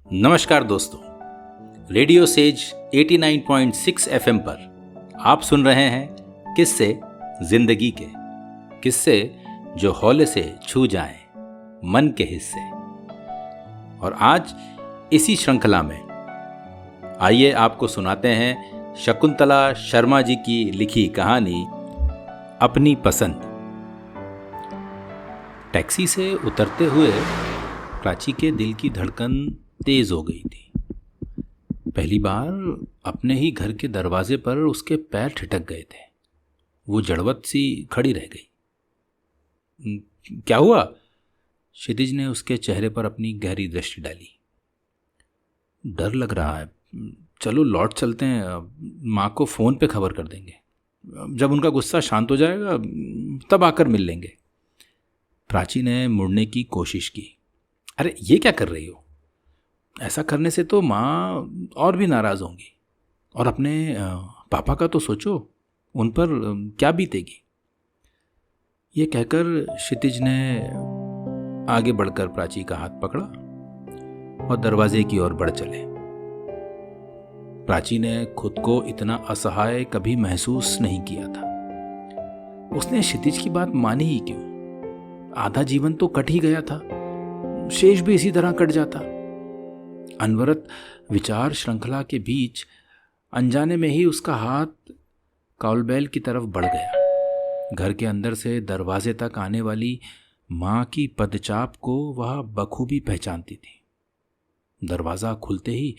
नमस्कार दोस्तों, radio says 89.6 FM पर आप सुन रहे हैं किस्से जिंदगी के, किस्से जो हौले से छू जाएं मन के हिस्से। और आज इसी श्रृंखला में आइए आपको सुनाते हैं शकुंतला शर्मा जी की लिखी कहानी अपनी पसंद। टैक्सी से उतरते हुए प्राची के दिल की धड़कन तेज हो गई थी। पहली बार अपने ही घर के दरवाजे पर उसके पैर ठिठक गए थे। वो जड़वत सी खड़ी रह गई। क्या हुआ? क्षितिज ने उसके चेहरे पर अपनी गहरी दृष्टि डाली। डर लग रहा है, चलो लौट चलते हैं, माँ को फ़ोन पे खबर कर देंगे, जब उनका गुस्सा शांत हो जाएगा तब आकर मिल लेंगे। प्राची ने मुड़ने की कोशिश की। अरे ये क्या कर रही हो? ऐसा करने से तो माँ और भी नाराज़ होंगी। और अपने पापा का तो सोचो, उन पर क्या बीतेगी। ये कहकर क्षितिज ने आगे बढ़कर प्राची का हाथ पकड़ा और दरवाजे की ओर बढ़ चले। प्राची ने खुद को इतना असहाय कभी महसूस नहीं किया था। उसने क्षितिज की बात मानी ही क्यों? आधा जीवन तो कट ही गया था, शेष भी इसी तरह कट जाता। अनवरत विचार श्रृंखला के बीच अनजाने में ही उसका हाथ कॉलबेल की तरफ बढ़ गया। घर के अंदर से दरवाजे तक आने वाली माँ की पदचाप को वह बखूबी पहचानती थी। दरवाज़ा खुलते ही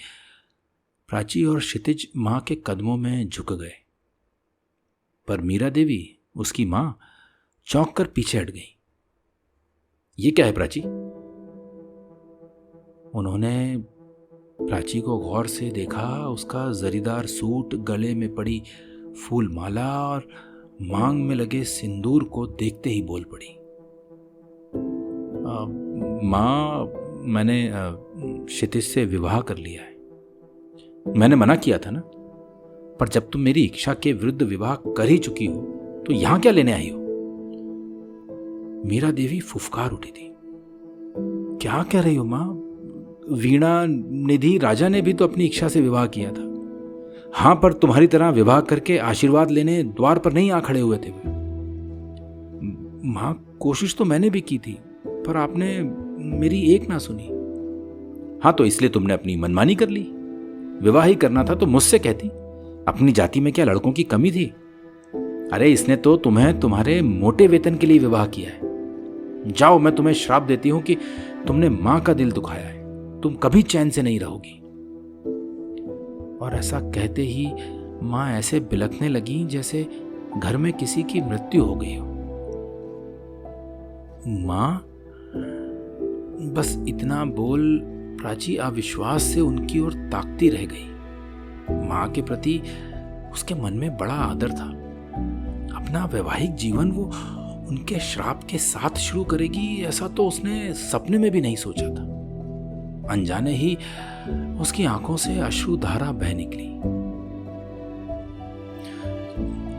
प्राची और क्षितिज माँ के कदमों में झुक गए, पर मीरा देवी, उसकी माँ, चौंक कर पीछे हट गई। ये क्या है प्राची? उन्होंने प्राची को गौर से देखा। उसका जरीदार सूट, गले में पड़ी फूल माला और मांग में लगे सिंदूर को देखते ही बोल पड़ी। माँ, मैंने क्षितिज से विवाह कर लिया है। मैंने मना किया था ना, पर जब तुम मेरी इच्छा के विरुद्ध विवाह कर ही चुकी हो तो यहां क्या लेने आई हो? मीरा देवी फुफकार उठी थी। क्या कह रही हो माँ? वीणा निधि राजा ने भी तो अपनी इच्छा से विवाह किया था। हाँ, पर तुम्हारी तरह विवाह करके आशीर्वाद लेने द्वार पर नहीं आ खड़े हुए थे वे। माँ, कोशिश तो मैंने भी की थी, पर आपने मेरी एक ना सुनी। हाँ, तो इसलिए तुमने अपनी मनमानी कर ली। विवाह ही करना था तो मुझसे कहती। अपनी जाति में क्या लड़कों की कमी थी? अरे इसने तो तुम्हें तुम्हारे मोटे वेतन के लिए विवाह किया है। जाओ, मैं तुम्हें श्राप देती हूं कि तुमने माँ का दिल दुखाया है। तुम कभी चैन से नहीं रहोगी। और ऐसा कहते ही माँ ऐसे बिलखने लगी जैसे घर में किसी की मृत्यु हो गई हो। माँ, बस इतना बोल प्राची अविश्वास से उनकी ओर ताकती रह गई। माँ के प्रति उसके मन में बड़ा आदर था। अपना वैवाहिक जीवन वो उनके श्राप के साथ शुरू करेगी, ऐसा तो उसने सपने में भी नहीं सोचा था। अनजाने ही उसकी आंखों से अश्रुधारा बह निकली।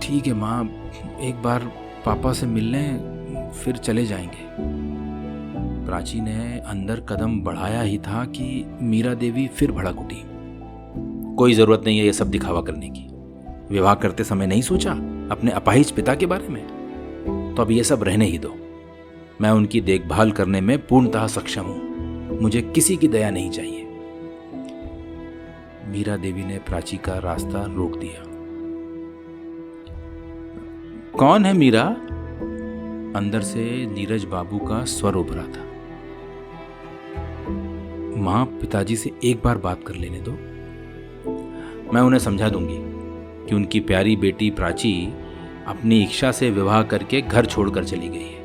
ठीक है माँ, एक बार पापा से मिलने, फिर चले जाएंगे। प्राची ने अंदर कदम बढ़ाया ही था कि मीरा देवी फिर भड़क उठी। कोई जरूरत नहीं है ये सब दिखावा करने की। विवाह करते समय नहीं सोचा अपने अपाहिज पिता के बारे में? तो अब ये सब रहने ही दो। मैं उनकी देखभाल करने में पूर्णतः सक्षम हूं। मुझे किसी की दया नहीं चाहिए। मीरा देवी ने प्राची का रास्ता रोक दिया। कौन है मीरा? अंदर से नीरज बाबू का स्वर उभरा था। मां, पिताजी से एक बार बात कर लेने दो। मैं उन्हें समझा दूंगी कि उनकी प्यारी बेटी प्राची अपनी इच्छा से विवाह करके घर छोड़कर चली गई है।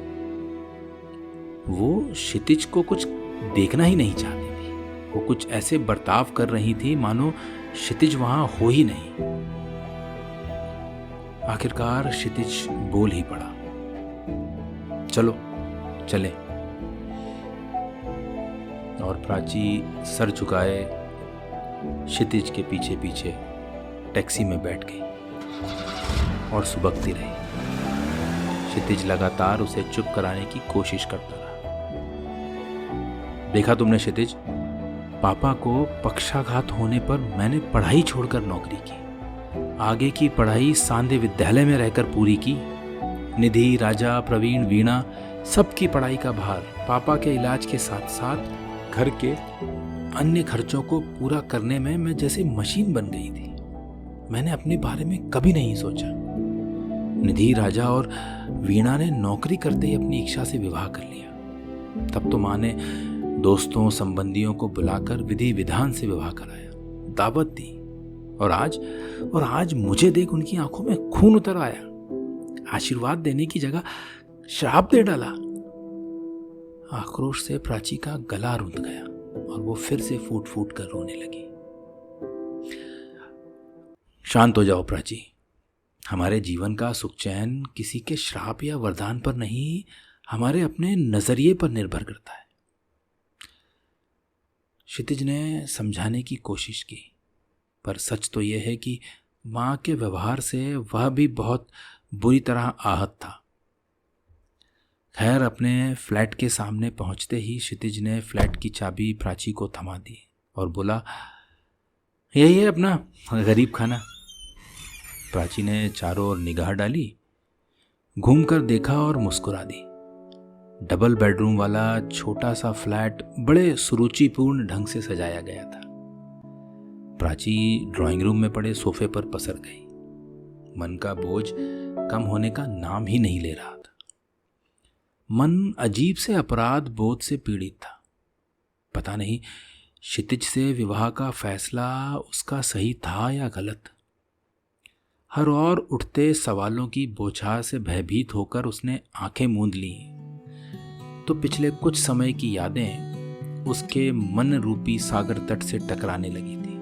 वो क्षितिज को कुछ देखना ही नहीं चाहती थी। वो कुछ ऐसे बर्ताव कर रही थी मानो क्षितिज वहां हो ही नहीं। आखिरकार क्षितिज बोल ही पड़ा। चलो चले। और प्राची सर झुकाए क्षितिज के पीछे पीछे टैक्सी में बैठ गई और सुबकती रही। क्षितिज लगातार उसे चुप कराने की कोशिश करता रहा। देखा तुमने क्षितिज, पापा को पक्षाघात होने पर मैंने पढ़ाई छोड़कर नौकरी की। आगे की पढ़ाई सांदे विद्यालय में रहकर पूरी की। निधि, राजा, प्रवीण, वीणा सबकी पढ़ाई का भार पापा के इलाज के साथ साथ घर के अन्य खर्चों को पूरा करने में मैं जैसे मशीन बन गई थी। मैंने अपने बारे में कभी नहीं सोचा। निधि, राजा और वीणा ने नौकरी करते ही अपनी इच्छा से विवाह कर लिया। तब तो माँ ने दोस्तों संबंधियों को बुलाकर विधि विधान से विवाह कराया, दावत दी, और आज मुझे देख उनकी आंखों में खून उतर आया। आशीर्वाद देने की जगह श्राप दे डाला। आक्रोश से प्राची का गला रुंध गया और वो फिर से फूट फूट कर रोने लगी। शांत हो जाओ प्राची। हमारे जीवन का सुख चैन किसी के श्राप या वरदान पर नहीं, हमारे अपने नजरिए पर निर्भर करता है। क्षितिज ने समझाने की कोशिश की, पर सच तो यह है कि मां के व्यवहार से वह भी बहुत बुरी तरह आहत था। खैर, अपने फ्लैट के सामने पहुंचते ही क्षितिज ने फ्लैट की चाबी प्राची को थमा दी और बोला, यही है अपना गरीब खाना। प्राची ने चारों ओर निगाह डाली, घूमकर देखा और मुस्कुरा दी। डबल बेडरूम वाला छोटा सा फ्लैट बड़े सुरुचिपूर्ण ढंग से सजाया गया था। प्राची ड्राइंग रूम में पड़े सोफे पर पसर गई। मन का बोझ कम होने का नाम ही नहीं ले रहा था। मन अजीब से अपराध बोध से पीड़ित था। पता नहीं क्षितिज से विवाह का फैसला उसका सही था या गलत। हर ओर उठते सवालों की बौछार से भयभीत होकर उसने आंखें मूंद ली तो पिछले कुछ समय की यादें उसके मन रूपी सागर तट से टकराने लगी थी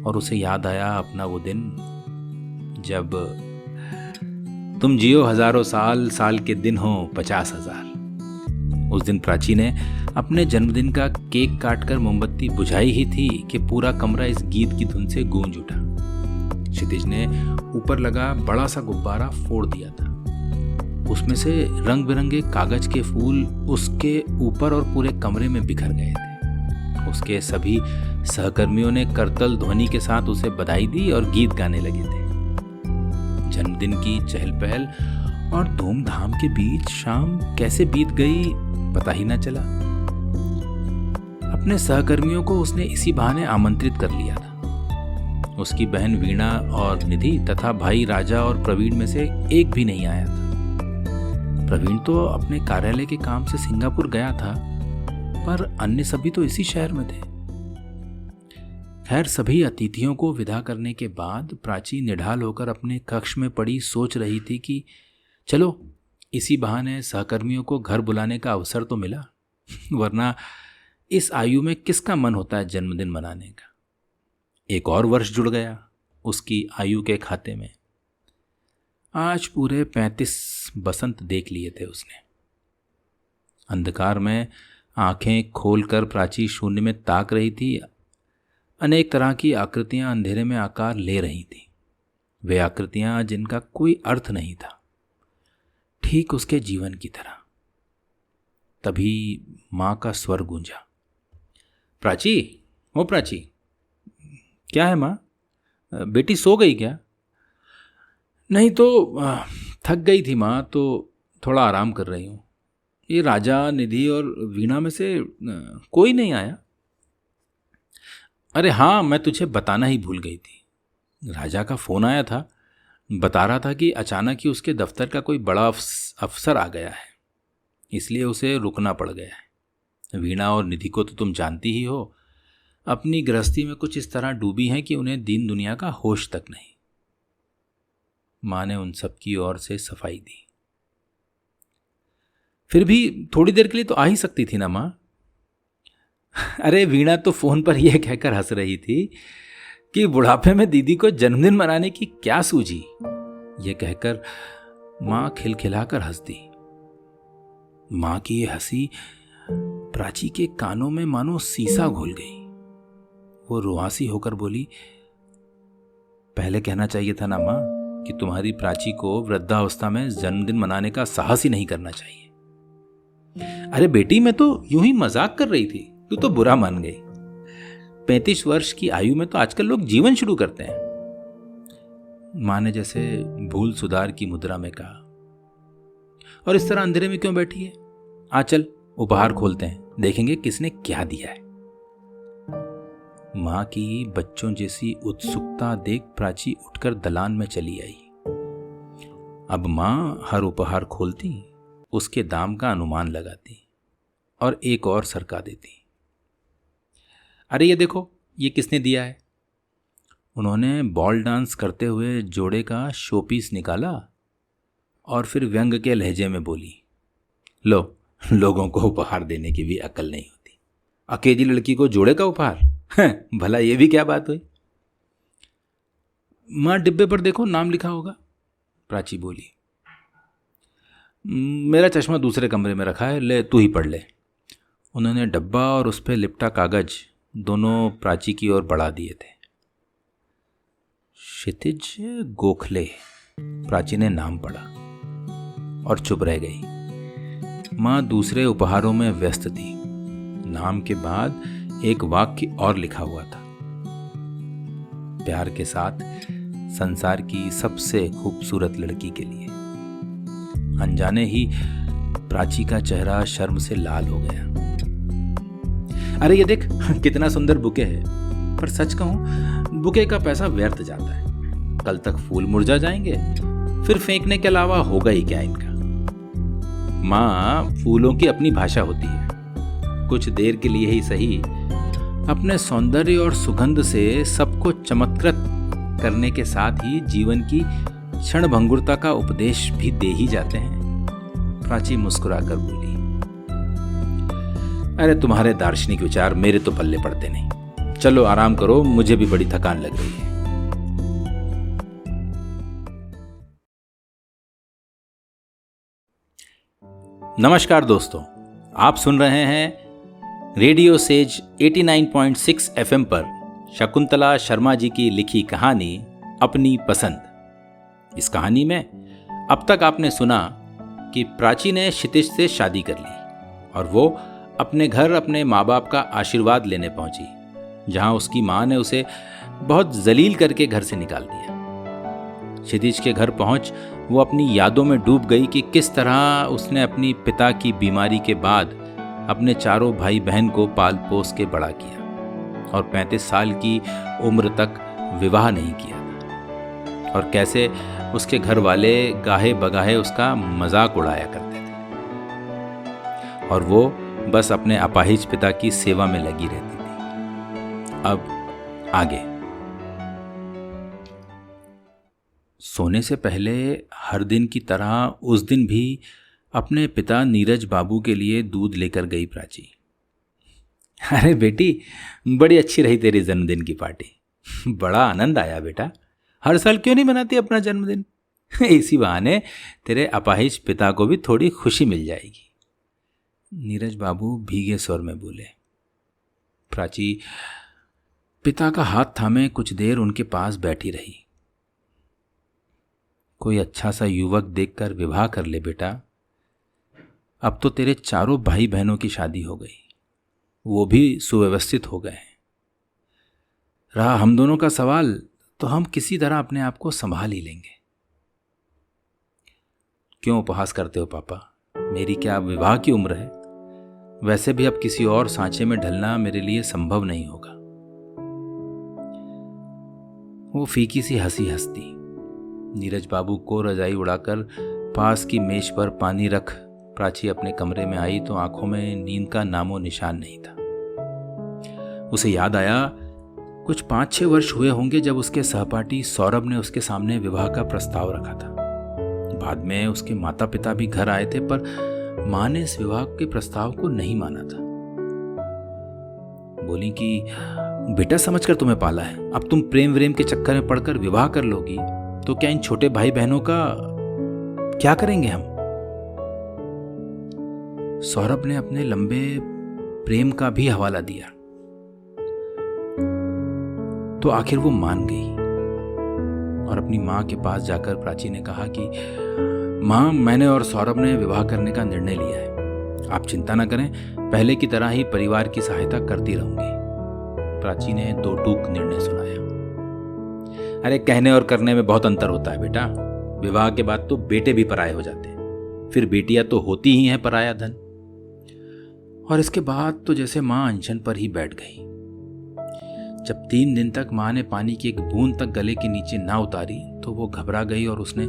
और उसे याद आया अपना वो दिन जब तुम जियो हजारों साल, साल के दिन हो 50,000। उस दिन प्राची ने अपने जन्मदिन का केक काटकर मोमबत्ती बुझाई ही थी कि पूरा कमरा इस गीत की धुन से गूंज उठा। क्षितिज ने ऊपर लगा बड़ा सा गुब्बारा फोड़ दिया था। उसमें से रंग बिरंगे कागज के फूल उसके ऊपर और पूरे कमरे में बिखर गए थे। उसके सभी सहकर्मियों ने करतल ध्वनि के साथ उसे बधाई दी और गीत गाने लगे थे। जन्मदिन की चहल पहल और धूमधाम के बीच शाम कैसे बीत गई पता ही न चला। अपने सहकर्मियों को उसने इसी बहाने आमंत्रित कर लिया था। उसकी बहन वीणा और निधि तथा भाई राजा और प्रवीण में से एक भी नहीं आया था। प्रवीण तो अपने कार्यालय के काम से सिंगापुर गया था, पर अन्य सभी तो इसी शहर में थे। खैर, सभी अतिथियों को विदा करने के बाद प्राची निढाल होकर अपने कक्ष में पड़ी सोच रही थी कि चलो इसी बहाने सहकर्मियों को घर बुलाने का अवसर तो मिला, वरना इस आयु में किसका मन होता है जन्मदिन मनाने का। एक और वर्ष जुड़ गया उसकी आयु के खाते में। आज पूरे 35 बसंत देख लिए थे उसने। अंधकार में आंखें खोलकर प्राची शून्य में ताक रही थी। अनेक तरह की आकृतियां अंधेरे में आकार ले रही थी। वे आकृतियां जिनका कोई अर्थ नहीं था, ठीक उसके जीवन की तरह। तभी मां का स्वर गूंजा, प्राची, ओ प्राची। क्या है मां, बेटी सो गई क्या? नहीं तो थक गई थी मां, तो थोड़ा आराम कर रही हूँ। ये राजा, निधि और वीणा में से कोई नहीं आया? अरे हाँ, मैं तुझे बताना ही भूल गई थी। राजा का फ़ोन आया था, बता रहा था कि अचानक ही उसके दफ्तर का कोई बड़ा अफसर आ गया है, इसलिए उसे रुकना पड़ गया है। वीणा और निधि को तो तुम जानती ही हो, अपनी गृहस्थी में कुछ इस तरह डूबी हैं कि उन्हें दीन दुनिया का होश तक नहीं। माँ ने उन सब की ओर से सफाई दी। फिर भी थोड़ी देर के लिए तो आ ही सकती थी ना माँ। अरे वीणा तो फोन पर यह कहकर हंस रही थी कि बुढ़ापे में दीदी को जन्मदिन मनाने की क्या सूझी। यह कहकर मां खिलखिलाकर हंस दी। मां की यह हंसी प्राची के कानों में मानो सीसा घुल गई। वो रुआसी होकर बोली, पहले कहना चाहिए था ना मां कि तुम्हारी प्राची को वृद्धावस्था में जन्मदिन मनाने का साहस ही नहीं करना चाहिए। अरे बेटी, मैं तो यूं ही मजाक कर रही थी, तू तो बुरा मान गई। 35 वर्ष की आयु में तो आजकल लोग जीवन शुरू करते हैं। माँ ने जैसे भूल सुधार की मुद्रा में कहा। और इस तरह अंधेरे में क्यों बैठी है? आ चल, उपहार खोलते हैं, देखेंगे किसने क्या दिया है। मां की बच्चों जैसी उत्सुकता देख प्राची उठकर दलान में चली आई। अब मां हर उपहार खोलती, उसके दाम का अनुमान लगाती और एक और सरका देती। अरे ये देखो, ये किसने दिया है? उन्होंने बॉल डांस करते हुए जोड़े का शोपीस निकाला और फिर व्यंग के लहजे में बोली, लो, लोगों को उपहार देने की भी अकल नहीं होती। अकेली लड़की को जोड़े का उपहार? भला ये भी क्या बात हुई? मां, डिब्बे पर देखो, नाम लिखा होगा, प्राची बोली। मेरा चश्मा दूसरे कमरे में रखा है, ले तू ही पढ़ ले। उन्होंने डब्बा और उस पर लिपटा कागज दोनों प्राची की ओर बढ़ा दिए थे। क्षितिज गोखले, प्राची ने नाम पढ़ा और चुप रह गई। मां दूसरे उपहारों में व्यस्त थी। नाम के बाद एक वाक्य और लिखा हुआ था, प्यार के साथ संसार की सबसे खूबसूरत लड़की के लिए। अनजाने ही प्राची का चेहरा शर्म से लाल हो गया। अरे ये देख, कितना सुंदर बुके है, पर सच कहूं, बुके का पैसा व्यर्थ जाता है। कल तक फूल मुरझा जाएंगे, फिर फेंकने के अलावा होगा ही क्या इनका। मां, फूलों की अपनी भाषा होती है। कुछ देर के लिए ही सही, अपने सौंदर्य और सुगंध से सबको चमत्कृत करने के साथ ही जीवन की क्षणभंगुरता का उपदेश भी दे ही जाते हैं। प्राची मुस्कुराकर बोली, अरे तुम्हारे दार्शनिक विचार मेरे तो पल्ले पड़ते नहीं। चलो आराम करो, मुझे भी बड़ी थकान लग रही है। नमस्कार दोस्तों, आप सुन रहे हैं रेडियो सेज 89.6 FM पर शकुंतला शर्मा जी की लिखी कहानी अपनी पसंद। इस कहानी में अब तक आपने सुना कि प्राची ने क्षितिज से शादी कर ली और वो अपने घर अपने माँ बाप का आशीर्वाद लेने पहुंची, जहां उसकी माँ ने उसे बहुत जलील करके घर से निकाल दिया। क्षितिज के घर पहुंच वो अपनी यादों में डूब गई कि किस तरह उसने अपनी पिता की बीमारी के बाद अपने चारों भाई बहन को पाल पोस के बड़ा किया और 35 साल की उम्र तक विवाह नहीं किया था, और कैसे उसके घर वाले गाहे बगाहे उसका मजाक उड़ाया करते थे और वो बस अपने अपाहिज पिता की सेवा में लगी रहती थी। अब आगे। सोने से पहले हर दिन की तरह उस दिन भी अपने पिता नीरज बाबू के लिए दूध लेकर गई प्राची। अरे बेटी, बड़ी अच्छी रही तेरी जन्मदिन की पार्टी। बड़ा आनंद आया बेटा। हर साल क्यों नहीं मनाती अपना जन्मदिन? इसी बहाने तेरे अपाहिज पिता को भी थोड़ी खुशी मिल जाएगी। नीरज बाबू भीगे स्वर में बोले। प्राची पिता का हाथ थामे कुछ देर उनके पास बैठी रही। कोई अच्छा सा युवक देखकर विवाह कर ले बेटा। अब तो तेरे चारों भाई बहनों की शादी हो गई, वो भी सुव्यवस्थित हो गए हैं। रहा हम दोनों का सवाल, तो हम किसी तरह अपने आप को संभाल ही लेंगे। क्यों उपहास करते हो पापा? मेरी क्या विवाह की उम्र है? वैसे भी अब किसी और सांचे में ढलना मेरे लिए संभव नहीं होगा। वो फीकी सी हंसी हंसती। नीरज बाबू को रजाई उड़ाकर पास की मेज पर पानी रख प्राची अपने कमरे में आई तो आंखों में नींद का नामो निशान नहीं था। उसे याद आया, कुछ 5-6 वर्ष हुए होंगे जब उसके सहपाठी सौरभ ने उसके सामने विवाह का प्रस्ताव रखा था। बाद में उसके माता पिता भी घर आए थे, पर मां ने इस विवाह के प्रस्ताव को नहीं माना था। बोली कि बेटा समझकर तुम्हें पाला है, अब तुम प्रेम व्रेम के चक्कर में पड़कर विवाह कर लोगी तो क्या इन छोटे भाई बहनों का क्या करेंगे हम? सौरभ ने अपने लंबे प्रेम का भी हवाला दिया तो आखिर वो मान गई और अपनी मां के पास जाकर प्राची ने कहा कि मां, मैंने और सौरभ ने विवाह करने का निर्णय लिया है। आप चिंता ना करें, पहले की तरह ही परिवार की सहायता करती रहूंगी। प्राची ने दो टूक निर्णय सुनाया। अरे कहने और करने में बहुत अंतर होता है बेटा। विवाह के बाद तो बेटे भी पराये हो जाते हैं, फिर बेटियां तो होती ही हैं पराया धन। और इसके बाद तो जैसे मां अनशन पर ही बैठ गई। जब 3 दिन तक मां ने पानी की एक बूंद तक गले के नीचे ना उतारी तो वो घबरा गई और उसने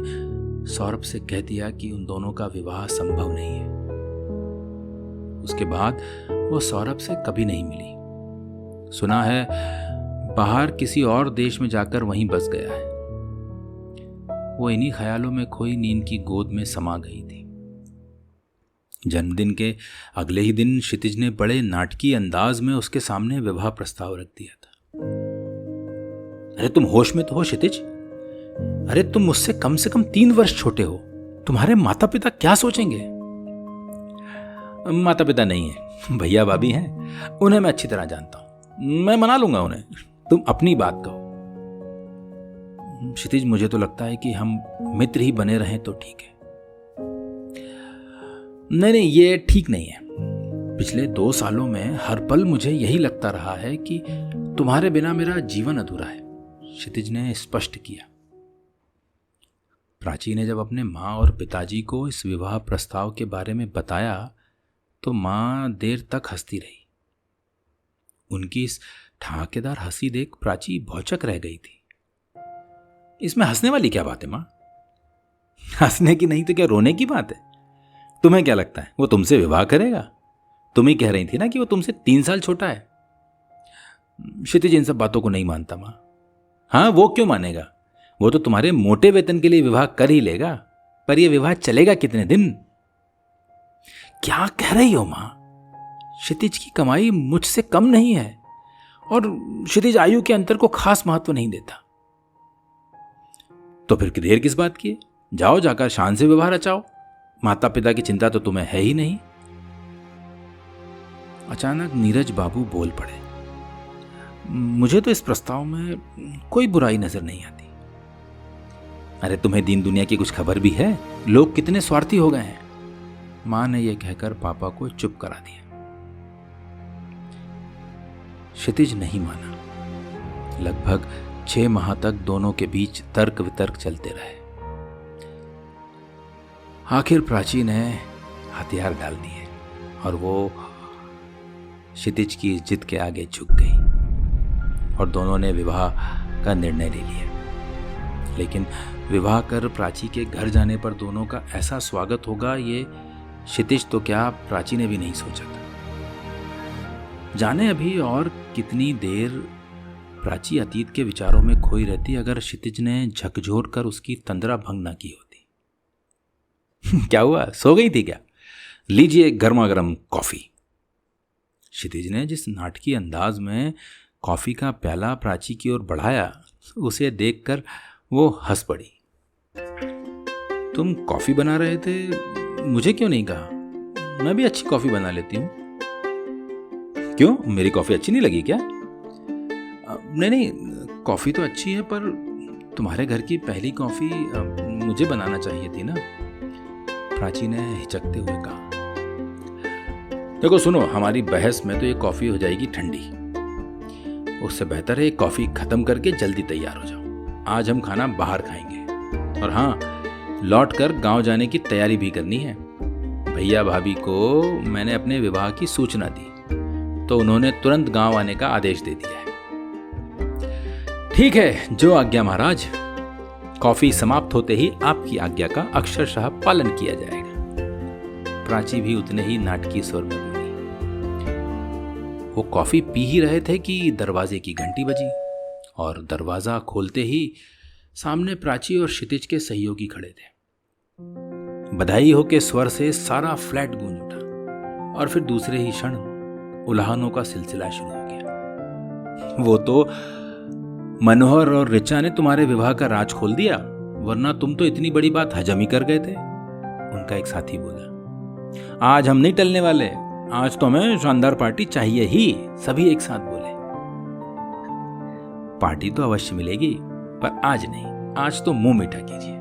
सौरभ से कह दिया कि उन दोनों का विवाह संभव नहीं है। उसके बाद वो सौरभ से कभी नहीं मिली। सुना है बाहर किसी और देश में जाकर वहीं बस गया है। वो इन्हीं ख्यालों में खोई नींद की गोद में समा गई थी। जन्मदिन के अगले ही दिन क्षितिज ने बड़े नाटकीय अंदाज में उसके सामने विवाह प्रस्ताव रख दिया था। अरे तुम होश में तो हो क्षितिज? अरे तुम मुझसे कम से कम 3 वर्ष छोटे हो। तुम्हारे माता पिता क्या सोचेंगे? माता पिता नहीं है, भैया भाभी हैं, उन्हें मैं अच्छी तरह जानता हूं। मैं मना लूंगा उन्हें, तुम अपनी बात कहो। क्षितिज मुझे तो लगता है कि हम मित्र ही बने रहें तो ठीक है। नहीं, ये ठीक नहीं है। पिछले 2 सालों में हर पल मुझे यही लगता रहा है कि तुम्हारे बिना मेरा जीवन अधूरा है, क्षितिज ने स्पष्ट किया। प्राची ने जब अपने माँ और पिताजी को इस विवाह प्रस्ताव के बारे में बताया तो माँ देर तक हंसती रही। उनकी इस ठहाकेदार हंसी देख प्राची भौचक रह गई थी। इसमें हंसने वाली क्या बात है माँ? हंसने की नहीं तो क्या रोने की बात है? तुम्हें क्या लगता है वो तुमसे विवाह करेगा? तुम ही कह रही थी ना कि वो तुमसे 3 साल छोटा है। क्षितिज इन सब बातों को नहीं मानता माँ। हाँ, वो क्यों मानेगा? वो तो तुम्हारे मोटे वेतन के लिए विवाह कर ही लेगा, पर यह विवाह चलेगा कितने दिन? क्या कह रही हो माँ? क्षितिज की कमाई मुझसे कम नहीं है और क्षितिज आयु के अंतर को खास महत्व नहीं देता। तो फिर देर किस बात की? जाओ, जाकर शान से विवाह रचाओ। माता पिता की चिंता तो तुम्हें है ही नहीं। अचानक नीरज बाबू बोल पड़े। मुझे तो इस प्रस्ताव में कोई बुराई नजर नहीं आती। अरे तुम्हें दीन दुनिया की कुछ खबर भी है? लोग कितने स्वार्थी हो गए हैं। मां ने यह कहकर पापा को चुप करा दिया। क्षितिज नहीं माना। लगभग 6 माह तक दोनों के बीच तर्क वितर्क चलते रहे। आखिर प्राची ने हथियार डाल दिए और वो क्षितिज की जिद के आगे झुक गई और दोनों ने विवाह का निर्णय ले लिया। लेकिन विवाह कर प्राची के घर जाने पर दोनों का ऐसा स्वागत होगा ये क्षितिज तो क्या प्राची ने भी नहीं सोचा था। जाने अभी और कितनी देर प्राची अतीत के विचारों में खोई रहती अगर क्षितिज ने झकझोर कर उसकी तंद्रा भंग ना की होती। क्या हुआ, सो गई थी क्या? लीजिए गर्मा गर्म कॉफी। क्षितिज ने जिस नाटकीय अंदाज में कॉफी का प्याला प्राची की ओर बढ़ाया उसे देखकर वो हंस पड़ी। तुम कॉफी बना रहे थे, मुझे क्यों नहीं कहा? मैं भी अच्छी कॉफी बना लेती हूं। क्यों, मेरी कॉफी अच्छी नहीं लगी क्या? नहीं, कॉफी तो अच्छी है पर तुम्हारे घर की पहली कॉफी मुझे बनाना चाहिए थी ना, प्राची ने हिचकते हुए कहा। देखो सुनो, हमारी बहस में तो ये कॉफी हो जाएगी ठंडी। उससे बेहतर है कॉफी खत्म करके जल्दी तैयार हो जाओ। आज हम खाना बाहर खाएंगे और हाँ, लौट कर गांव जाने की तैयारी भी करनी है। भैया भाभी को मैंने अपने विवाह की सूचना दी तो उन्होंने तुरंत गांव आने का आदेश दे दिया है। ठीक है, जो आज्ञा महाराज। कॉफी समाप्त होते ही आपकी आज्ञा का अक्षरशः पालन किया जाएगा। प्राची भी उतने ही नाटकीय स्वर में बोली। वो कॉफी पी ही रहे थे कि दरवाजे की घंटी बजी और दरवाजा खोलते ही सामने प्राची और क्षितिज के सहयोगी खड़े थे। बधाई हो के स्वर से सारा फ्लैट गूंज उठा और फिर दूसरे ही क्षण उल्हानों का सिलसिला शुरू हो गया। वो तो मनोहर और ऋचा ने तुम्हारे विवाह का राज खोल दिया, वरना तुम तो इतनी बड़ी बात हजम ही कर गए थे। उनका एक साथी बोला। आज हम नहीं टलने वाले, आज तो हमें शानदार पार्टी चाहिए ही। सभी एक साथ बोले। पार्टी तो अवश्य मिलेगी पर आज नहीं, आज तो मुंह मीठा कीजिए।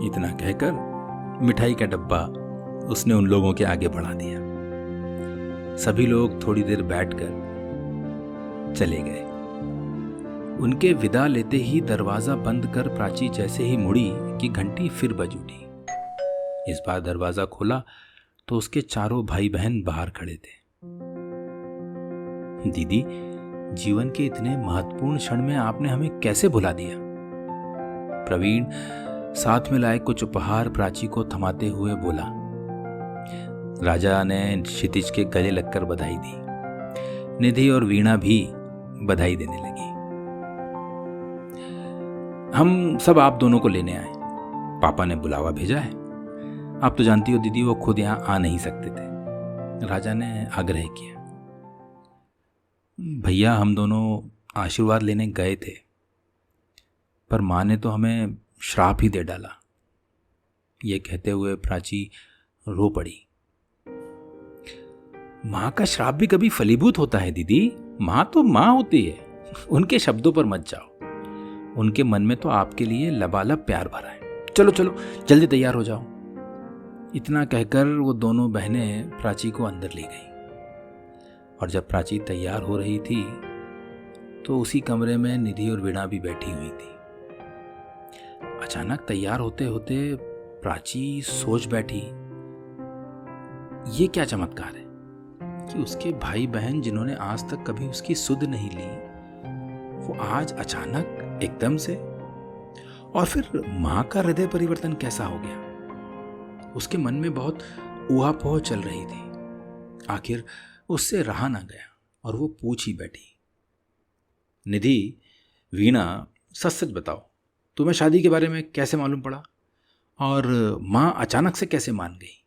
इतना कहकर मिठाई का डब्बा उसने उन लोगों के आगे बढ़ा दिया। सभी लोग थोड़ी देर बैठकर चले गए। उनके विदा लेते ही दरवाजा बंद कर प्राची जैसे ही मुड़ी कि घंटी फिर बज उठी। इस बार दरवाजा खोला तो उसके चारों भाई बहन बाहर खड़े थे। दीदी, जीवन के इतने महत्वपूर्ण क्षण में आपने हमें कैसे भुला दिया? प्रवीण साथ में लाए कुछ उपहार प्राची को थमाते हुए बोला। राजा ने क्षितिज के गले लगकर बधाई दी। निधि और वीणा भी बधाई देने लगी। हम सब आप दोनों को लेने आए। पापा ने बुलावा भेजा है। आप तो जानती हो दीदी, वो खुद यहाँ आ नहीं सकते थे। राजा ने आग्रह किया। भैया, हम दोनों आशीर्वाद लेने गए थे, पर माँ ने तो हमें श्राप ही दे डाला। ये कहते हुए प्राची रो पड़ी। माँ का श्राप भी कभी फलीभूत होता है दीदी। माँ तो माँ होती है। उनके शब्दों पर मत जाओ। उनके मन में तो आपके लिए लबालब प्यार भरा है। चलो चलो, जल्दी तैयार हो जाओ। इतना कहकर वो दोनों बहनें प्राची को अंदर ले गई। और जब प्राची तैयार हो रही थी तो उसी कमरे में निधि और वीणा भी बैठी हुई थी। अचानक तैयार होते होते प्राची सोच बैठी, ये क्या चमत्कार है कि उसके भाई बहन जिन्होंने आज तक कभी उसकी सुध नहीं ली, वो आज अचानक एकदम से। और फिर मां का हृदय परिवर्तन कैसा हो गया? उसके मन में बहुत ऊहापोह चल रही थी। आखिर उससे रहा ना गया और वो पूछ ही बैठी, निधि, वीणा, सच सच बताओ, तुम्हें शादी के बारे में कैसे मालूम पड़ा और मां अचानक से कैसे मान गई?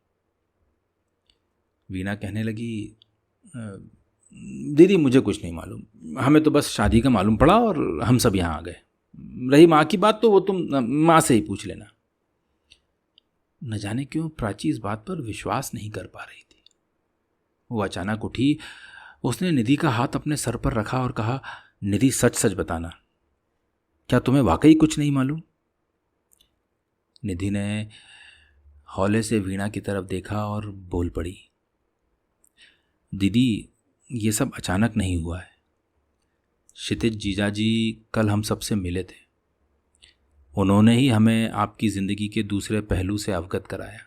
वीणा कहने लगी, दीदी मुझे कुछ नहीं मालूम। हमें तो बस शादी का मालूम पड़ा और हम सब यहाँ आ गए। रही माँ की बात तो वो तुम माँ से ही पूछ लेना। न जाने क्यों प्राची इस बात पर विश्वास नहीं कर पा रही थी। वो अचानक उठी। उसने निधि का हाथ अपने सर पर रखा और कहा, निधि सच सच बताना, क्या तुम्हें वाकई कुछ नहीं मालूम? निधि ने हौले से वीणा की तरफ देखा और बोल पड़ी, दीदी ये सब अचानक नहीं हुआ है। क्षितिज जीजाजी कल हम सबसे मिले थे। उन्होंने ही हमें आपकी ज़िंदगी के दूसरे पहलू से अवगत कराया।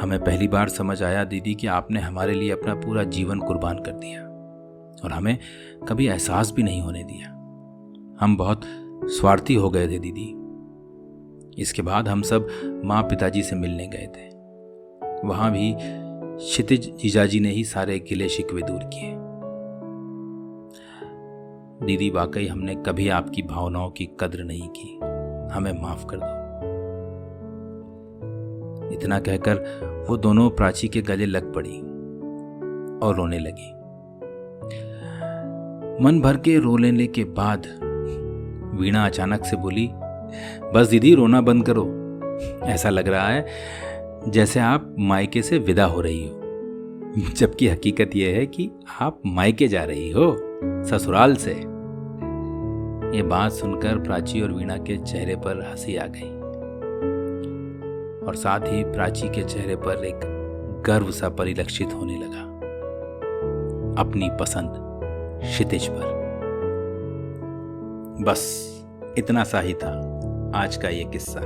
हमें पहली बार समझ आया दीदी कि आपने हमारे लिए अपना पूरा जीवन कुर्बान कर दिया और हमें कभी एहसास भी नहीं होने दिया। हम बहुत स्वार्थी हो गए थे दीदी। इसके बाद हम सब माँ पिताजी से मिलने गए थे। वहाँ भी क्षितिज जीजाजी ने ही सारे गिले शिकवे दूर किए। दीदी वाकई हमने कभी आपकी भावनाओं की कद्र नहीं की। हमें माफ कर दो। इतना कहकर वो दोनों प्राची के गले लग पड़ी और रोने लगी। मन भर के रो लेने के बाद वीणा अचानक से बोली, बस दीदी रोना बंद करो। ऐसा लग रहा है जैसे आप मायके से विदा हो रही हो, जबकि हकीकत यह है कि आप मायके जा रही हो, ससुराल से। ये बात सुनकर प्राची और वीणा के चेहरे पर हंसी आ गई और साथ ही प्राची के चेहरे पर एक गर्व सा परिलक्षित होने लगा अपनी पसंद क्षितिज पर। बस इतना सा ही था आज का ये किस्सा।